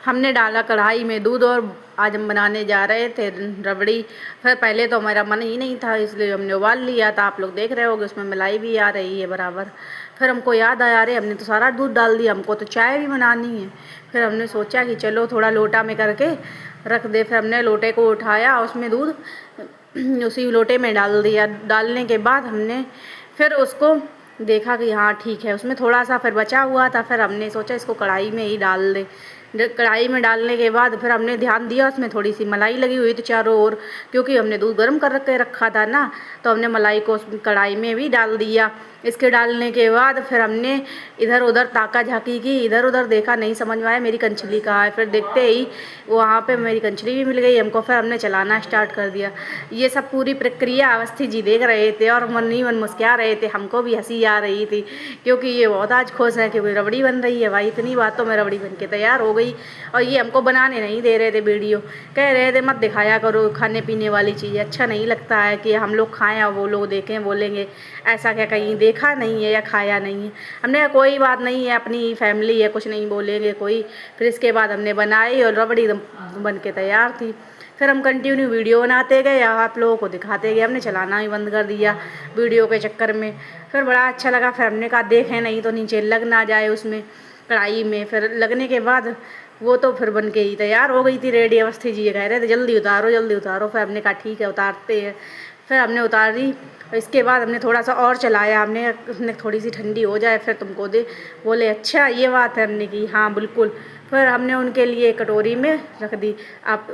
हमने डाला कढ़ाई में दूध और आज हम बनाने जा रहे थे रबड़ी। फिर पहले तो हमारा मन ही नहीं था, इसलिए हमने उबाल लिया था। आप लोग देख रहे होगे उसमें मलाई भी आ रही है बराबर। फिर हमको याद आया, अरे हमने तो सारा दूध डाल दिया, हमको तो चाय भी बनानी है। फिर हमने सोचा कि चलो थोड़ा लोटा में करके रख दे। फिर हमने लोटे को उठाया, उसमें दूध उसी लोटे में डाल दिया। डालने के बाद हमने फिर उसको देखा कि हाँ ठीक है, उसमें थोड़ा सा फिर बचा हुआ था। फिर हमने सोचा इसको कढ़ाई में ही डाल दें। कढ़ाई में डालने के बाद फिर हमने ध्यान दिया, उसमें थोड़ी सी मलाई लगी हुई थी चारों ओर, क्योंकि हमने दूध गर्म कर के रखा था ना, तो हमने मलाई को उस कढ़ाई में भी डाल दिया। इसके डालने के बाद फिर हमने इधर उधर ताका झाकी की, इधर उधर देखा, नहीं समझ में आया मेरी कंचली कहाँ है। फिर देखते ही वहाँ पे मेरी कंचली भी मिल गई हमको। फिर हमने चलाना स्टार्ट कर दिया। ये सब पूरी प्रक्रिया अवस्थी जी देख रहे थे और मन ही मन मुस्कुरा रहे थे। हमको भी हंसी आ रही थी, क्योंकि ये बहुत आज खुश है क्योंकि रबड़ी बन रही है। भाई इतनी बातों में रबड़ी बन के तैयार हो गई। और ये हमको बनाने नहीं दे रहे थे वीडियो, कह रहे थे मत दिखाया करो खाने पीने वाली चीज़, अच्छा नहीं लगता है कि हम लोग खाएं और वो लोग देखें, बोलेंगे ऐसा क्या कहीं देखा नहीं है या खाया नहीं है। हमने कहा कोई बात नहीं है, अपनी फैमिली है, कुछ नहीं बोलेंगे कोई। फिर इसके बाद हमने बनाई और रबड़ी बन के तैयार थी। फिर हम कंटिन्यू वीडियो बनाते गए, आप लोगों को दिखाते गए। हमने चलाना ही बंद कर दिया वीडियो के चक्कर में। फिर बड़ा अच्छा लगा। फिर हमने कहा देखें नहीं तो नीचे लग ना जाए उसमें कढ़ाई में। फिर लगने के बाद वो तो फिर बन के ही तैयार हो गई थी रेडी। अवस्थी जी कह रहे थे जल्दी उतारो जल्दी उतारो। फिर हमने कहा ठीक है उतारते हैं। फिर हमने उतारी। इसके बाद हमने थोड़ा सा और चलाया, हमने थोड़ी सी ठंडी हो जाए फिर तुमको दे। बोले अच्छा ये बात है। हमने की हाँ बिल्कुल। फिर हमने उनके लिए कटोरी में रख दी। आप